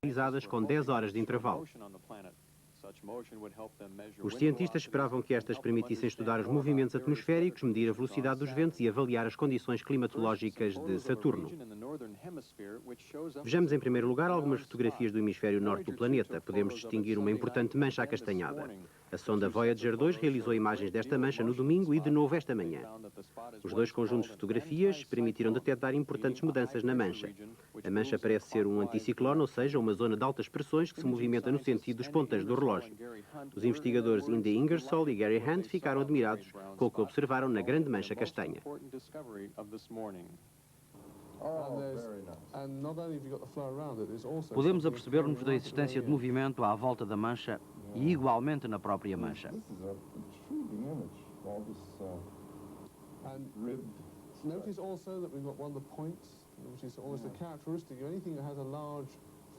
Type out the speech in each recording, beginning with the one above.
realizadas com 10 horas de intervalo. Os cientistas esperavam que estas permitissem estudar os movimentos atmosféricos, medir a velocidade dos ventos e avaliar as condições climatológicas de Saturno. Vejamos em primeiro lugar algumas fotografias do hemisfério norte do planeta. Podemos distinguir uma importante mancha acastanhada. A sonda Voyager 2 realizou imagens desta mancha no domingo e de novo esta manhã. Os dois conjuntos de fotografias permitiram detectar importantes mudanças na mancha. A mancha parece ser um anticiclone, ou seja, uma zona de altas pressões que se movimenta no sentido dos ponteiros do relógio. Os investigadores Indy Ingersoll e Gary Hunt ficaram admirados com o que observaram na grande mancha castanha. Podemos aperceber-nos da existência de movimento à volta da mancha e igualmente na própria mancha. Notice also that we've got one of the points, which is almost a characteristic of anything that has a large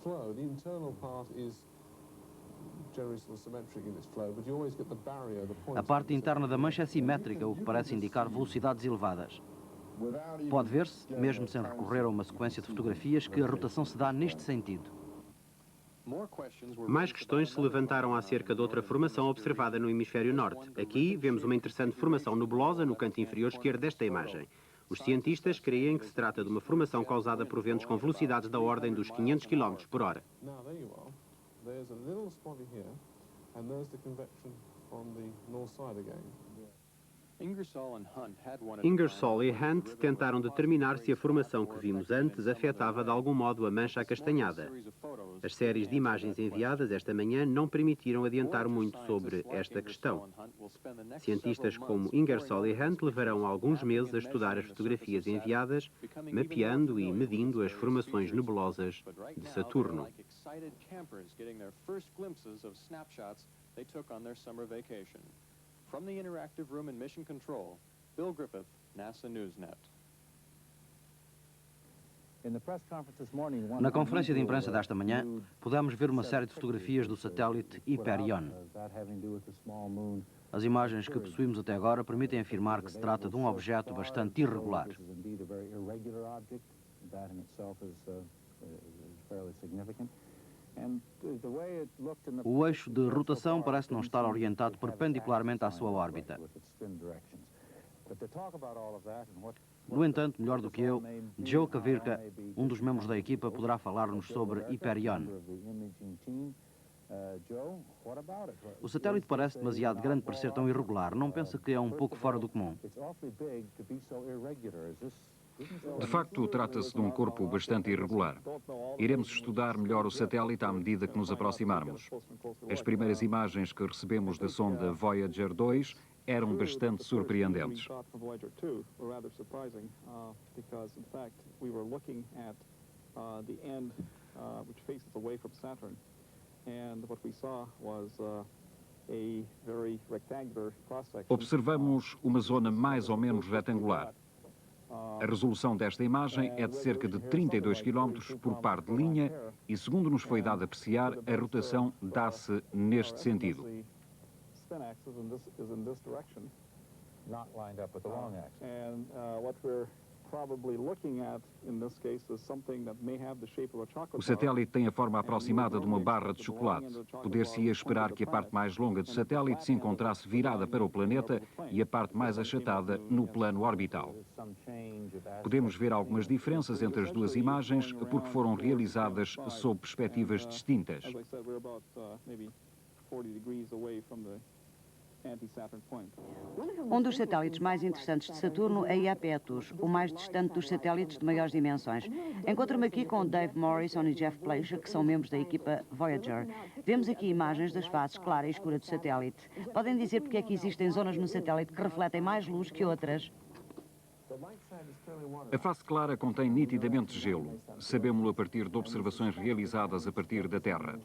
flow. The internal part is generally sort of symmetric in its flow, but you always get the barrier, the point. A parte interna da mancha é simétrica, o que parece indicar velocidades elevadas. Pode ver-se, mesmo sem recorrer a uma sequência de fotografias, que a rotação se dá neste sentido. Mais questões se levantaram acerca de outra formação observada no hemisfério norte. Aqui vemos uma interessante formação nebulosa no canto inferior esquerdo desta imagem. Os cientistas creem que se trata de uma formação causada por ventos com velocidades da ordem dos 500 km por hora. Ingersoll e Hunt tentaram determinar se a formação que vimos antes afetava de algum modo a mancha acastanhada. As séries de imagens enviadas esta manhã não permitiram adiantar muito sobre esta questão. Cientistas como Ingersoll e Hunt levarão alguns meses a estudar as fotografias enviadas, mapeando e medindo as formações nebulosas de Saturno. From the Interactive Room in Mission Control, Bill Griffith, NASA NewsNet. Na conferência de imprensa desta manhã, pudemos ver uma série de fotografias do satélite Hyperion. As imagens que possuímos até agora permitem afirmar que se trata de um objeto bastante irregular. O eixo de rotação parece não estar orientado perpendicularmente à sua órbita. No entanto, melhor do que eu, Joe Kavirka, um dos membros da equipa, poderá falar-nos sobre Hyperion. O satélite parece demasiado grande para ser tão irregular. Não pensa que é um pouco fora do comum? De facto, trata-se de um corpo bastante irregular. Iremos estudar melhor o satélite à medida que nos aproximarmos. As primeiras imagens que recebemos da sonda Voyager 2 eram bastante surpreendentes. Observamos uma zona mais ou menos retangular. A resolução desta imagem é de cerca de 32 km por par de linha e, segundo nos foi dado a apreciar, a rotação dá-se neste sentido. O satélite tem a forma aproximada de uma barra de chocolate. Poder-se-ia esperar que a parte mais longa do satélite se encontrasse virada para o planeta e a parte mais achatada no plano orbital. Podemos ver algumas diferenças entre as duas imagens porque foram realizadas sob perspectivas distintas. Um dos satélites mais interessantes de Saturno é Iapetus, o mais distante dos satélites de maiores dimensões. Encontro-me aqui com Dave Morrison e Jeff Plaisher, que são membros da equipa Voyager. Vemos aqui imagens das faces clara e escura do satélite. Podem dizer porque é que existem zonas no satélite que refletem mais luz que outras? A face clara contém nitidamente gelo. Sabemos-lo a partir de observações realizadas a partir da Terra.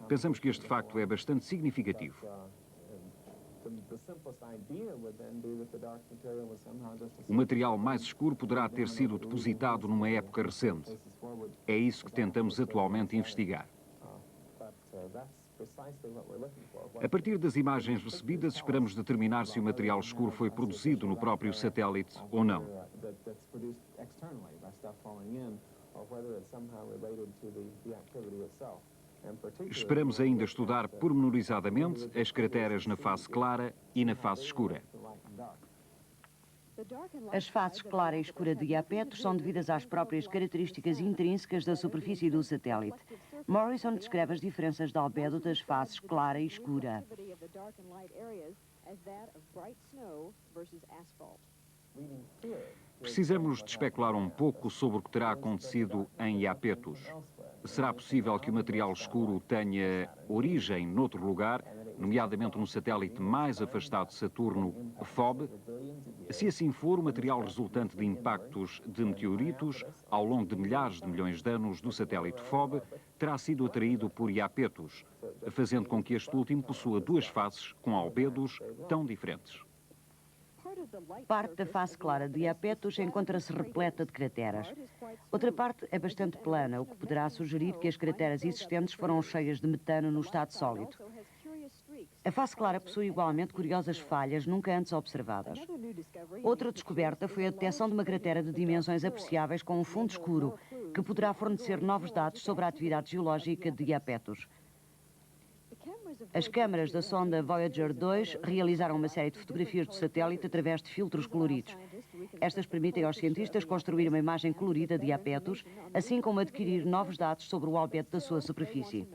Pensamos que este facto é bastante significativo. O material mais escuro poderá ter sido depositado numa época recente. É isso que tentamos atualmente investigar. A partir das imagens recebidas, esperamos determinar se o material escuro foi produzido no próprio satélite ou não. Esperamos ainda estudar pormenorizadamente as crateras na face clara e na face escura. As faces clara e escura de Iapetus são devidas às próprias características intrínsecas da superfície do satélite. Morrison descreve as diferenças de albedo das faces clara e escura. Precisamos de especular um pouco sobre o que terá acontecido em Iapetus. Será possível que o material escuro tenha origem noutro lugar, nomeadamente num satélite mais afastado de Saturno, Phoebe? Se assim for, o material resultante de impactos de meteoritos ao longo de milhares de milhões de anos do satélite Phoebe terá sido atraído por Iapetus, fazendo com que este último possua duas faces com albedos tão diferentes. Parte da face clara de Iapetus encontra-se repleta de crateras. Outra parte é bastante plana, o que poderá sugerir que as crateras existentes foram cheias de metano no estado sólido. A face clara possui igualmente curiosas falhas nunca antes observadas. Outra descoberta foi a detecção de uma cratera de dimensões apreciáveis com um fundo escuro, que poderá fornecer novos dados sobre a atividade geológica de Iapetus. As câmaras da sonda Voyager 2 realizaram uma série de fotografias do satélite através de filtros coloridos. Estas permitem aos cientistas construir uma imagem colorida de Iapetus, assim como adquirir novos dados sobre o albedo da sua superfície.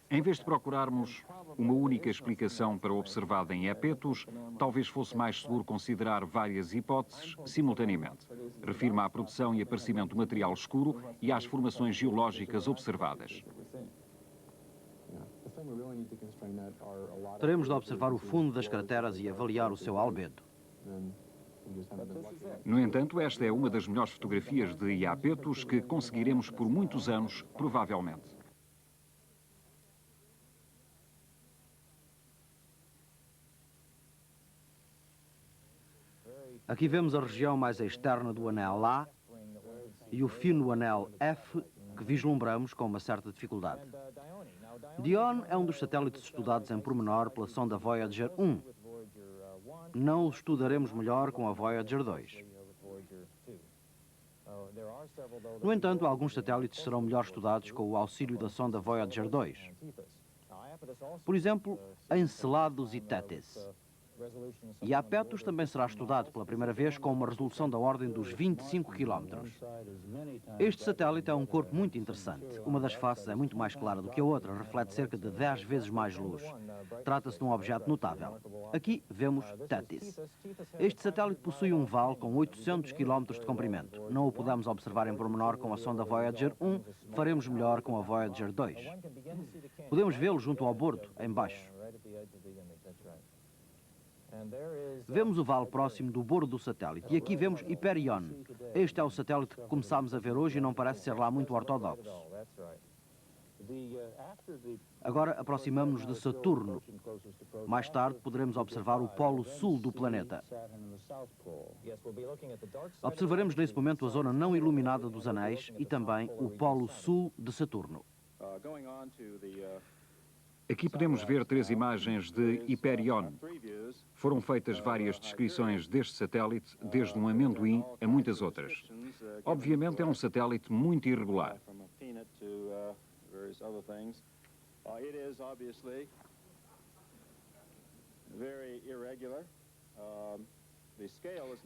Em vez de procurarmos uma única explicação para o observado em Iapetus, talvez fosse mais seguro considerar várias hipóteses simultaneamente. Refiro-me à produção e aparecimento do material escuro e às formações geológicas observadas. Teremos de observar o fundo das crateras e avaliar o seu albedo. No entanto, esta é uma das melhores fotografias de Iapetus que conseguiremos por muitos anos, provavelmente. Aqui vemos a região mais externa do anel A e o fino anel F, que vislumbramos com uma certa dificuldade. Dione é um dos satélites estudados em pormenor pela sonda Voyager 1. Não o estudaremos melhor com a Voyager 2. No entanto, alguns satélites serão melhor estudados com o auxílio da sonda Voyager 2. Por exemplo, Enceladus e Tethys. Iapetus também será estudado pela primeira vez com uma resolução da ordem dos 25 km. Este satélite é um corpo muito interessante. Uma das faces é muito mais clara do que a outra, reflete cerca de 10 vezes mais luz. Trata-se de um objeto notável. Aqui vemos Tethys. Este satélite possui um vale com 800 km de comprimento. Não o podemos observar em pormenor com a sonda Voyager 1, faremos melhor com a Voyager 2. Podemos vê-lo junto ao bordo, em baixo. Vemos o vale próximo do bordo do satélite e aqui vemos Hyperion. Este é o satélite que começámos a ver hoje e não parece ser lá muito ortodoxo. Agora aproximamos-nos de Saturno. Mais tarde poderemos observar o polo sul do planeta. Observaremos nesse momento a zona não iluminada dos anéis e também o polo sul de Saturno. Aqui podemos ver 3 imagens de Hyperion. Foram feitas várias descrições deste satélite, desde um amendoim a muitas outras. Obviamente é um satélite muito irregular.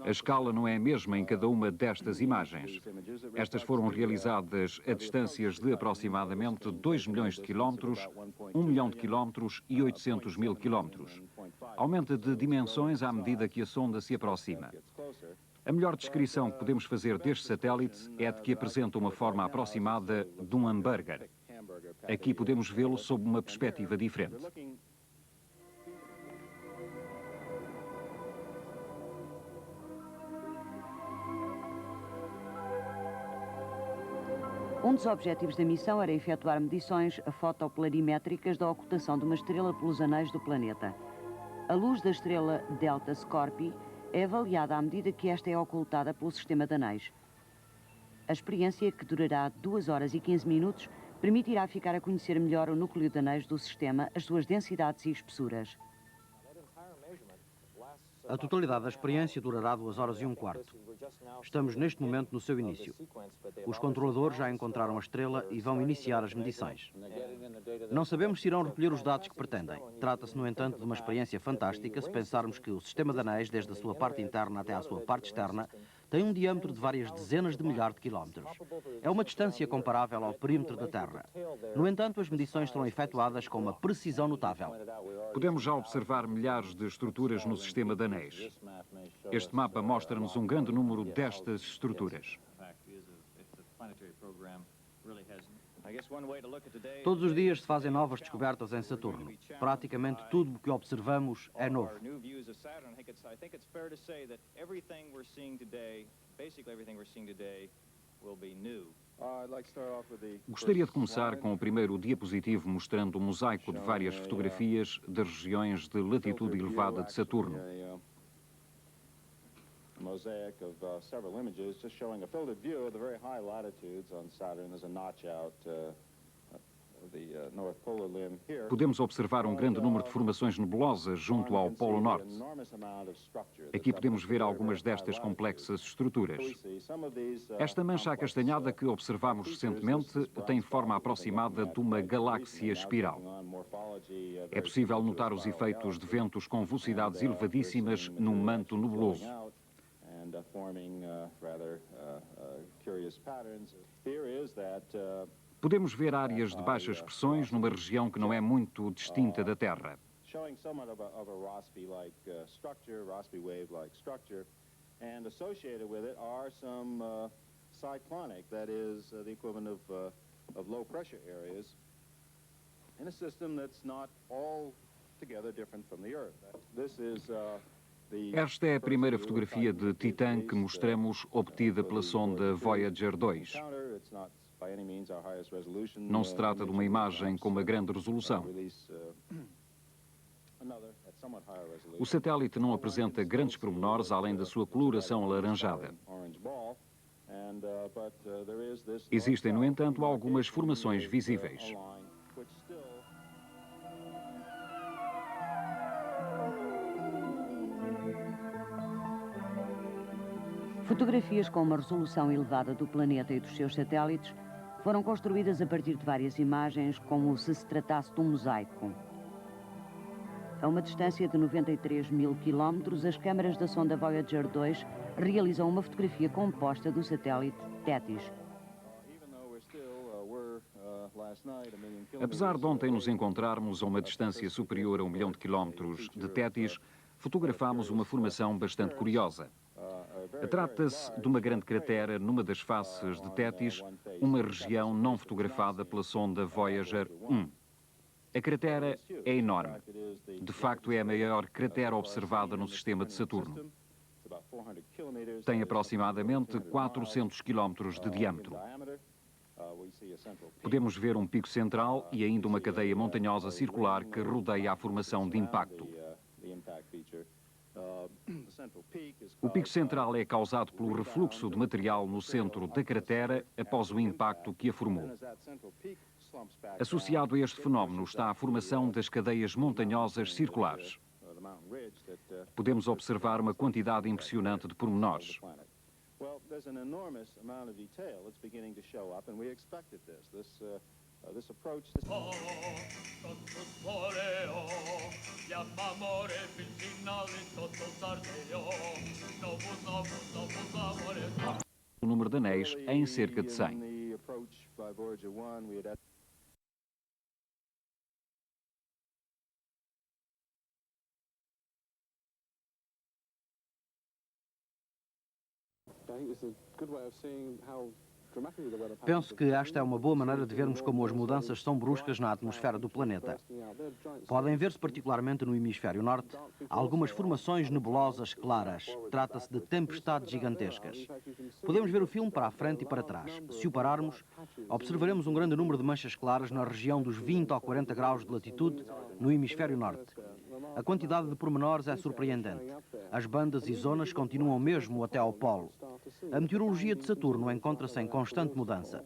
A escala não é a mesma em cada uma destas imagens. Estas foram realizadas a distâncias de aproximadamente 2 milhões de quilómetros, 1 milhão de quilómetros e 800 mil quilómetros. Aumenta de dimensões à medida que a sonda se aproxima. A melhor descrição que podemos fazer deste satélite é de que apresenta uma forma aproximada de um hambúrguer. Aqui podemos vê-lo sob uma perspectiva diferente. Um dos objetivos da missão era efetuar medições fotoplanimétricas da ocultação de uma estrela pelos anéis do planeta. A luz da estrela Delta Scorpii é avaliada à medida que esta é ocultada pelo sistema de anéis. A experiência, que durará 2 horas e 15 minutos, permitirá ficar a conhecer melhor o núcleo de anéis do sistema, as suas densidades e espessuras. A totalidade da experiência durará 2 horas e um quarto. Estamos neste momento no seu início. Os controladores já encontraram a estrela e vão iniciar as medições. Não sabemos se irão recolher os dados que pretendem. Trata-se, no entanto, de uma experiência fantástica se pensarmos que o sistema de anéis, desde a sua parte interna até à sua parte externa, tem um diâmetro de várias dezenas de milhares de quilómetros. É uma distância comparável ao perímetro da Terra. No entanto, as medições serão efetuadas com uma precisão notável. Podemos já observar milhares de estruturas no sistema de anéis. Este mapa mostra-nos um grande número destas estruturas. Todos os dias se fazem novas descobertas em Saturno. Praticamente tudo o que observamos é novo. Gostaria de começar com o primeiro diapositivo mostrando um mosaico de várias fotografias das regiões de latitude elevada de Saturno. Mosaic of several images just showing a filtered view of the very high latitudes on Saturn. There's a notch out the North Polar Limb here. Podemos observar um grande número de formações nebulosas junto ao Polo Norte. Aqui podemos ver algumas destas complexas estruturas. Esta mancha acastanhada que observamos recentemente tem forma aproximada de uma galáxia espiral. É possível notar os efeitos de ventos com velocidades elevadíssimas num manto nebuloso. Podemos ver áreas de baixas pressões numa região que não é muito distinta da Terra. Esta é a primeira fotografia de Titã que mostramos obtida pela sonda Voyager 2. Não se trata de uma imagem com uma grande resolução. O satélite não apresenta grandes pormenores além da sua coloração alaranjada. Existem, no entanto, algumas formações visíveis. Fotografias com uma resolução elevada do planeta e dos seus satélites foram construídas a partir de várias imagens, como se se tratasse de um mosaico. A uma distância de 93 mil quilómetros, as câmaras da sonda Voyager 2 realizam uma fotografia composta do satélite Tétis. Apesar de ontem nos encontrarmos a uma distância superior a 1 milhão de quilómetros de Tétis, fotografámos uma formação bastante curiosa. Trata-se de uma grande cratera numa das faces de Tétis, uma região não fotografada pela sonda Voyager 1. A cratera é enorme. De facto, é a maior cratera observada no sistema de Saturno. Tem aproximadamente 400 quilómetros de diâmetro. Podemos ver um pico central e ainda uma cadeia montanhosa circular que rodeia a formação de impacto. O pico central é causado pelo refluxo de material no centro da cratera após o impacto que a formou. Associado a este fenómeno está a formação das cadeias montanhosas circulares. Podemos observar uma quantidade impressionante de pormenores. O número de anéis é em cerca de 100. Penso que esta é uma boa maneira de vermos como as mudanças são bruscas na atmosfera do planeta. Podem ver-se particularmente no hemisfério norte algumas formações nebulosas claras. Trata-se de tempestades gigantescas. Podemos ver o filme para a frente e para trás. Se o pararmos, observaremos um grande número de manchas claras na região dos 20 ou 40 graus de latitude no hemisfério norte. A quantidade de pormenores é surpreendente. As bandas e zonas continuam mesmo até ao polo. A meteorologia de Saturno encontra-se em constante mudança.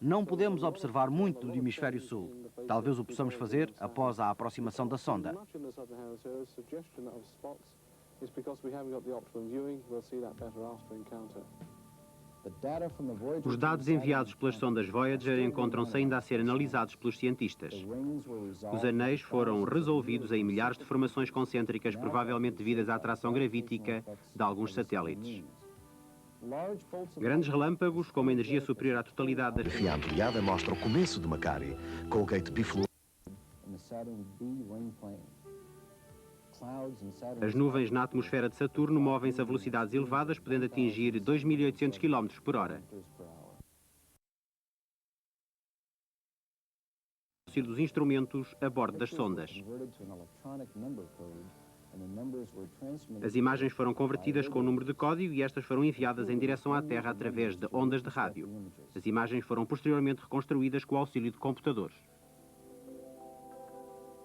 Não podemos observar muito do hemisfério sul. Talvez o possamos fazer após a aproximação da sonda. It's because we haven't got the optimum viewing. We'll see that better after encounter. Os dados enviados pelas sondas Voyager encontram-se ainda a ser analisados pelos cientistas. Os anéis foram resolvidos em milhares de formações concêntricas, provavelmente devidas à atração gravítica de alguns satélites. Grandes relâmpagos, com uma energia superior à totalidade das... A fotografia ampliada mostra o começo de Macquarie, com o gate bifluo. As nuvens na atmosfera de Saturno movem-se a velocidades elevadas, podendo atingir 2.800 km por hora. Dos instrumentos a bordo das sondas. As imagens foram convertidas com o número de código e estas foram enviadas em direção à Terra através de ondas de rádio. As imagens foram posteriormente reconstruídas com o auxílio de computadores.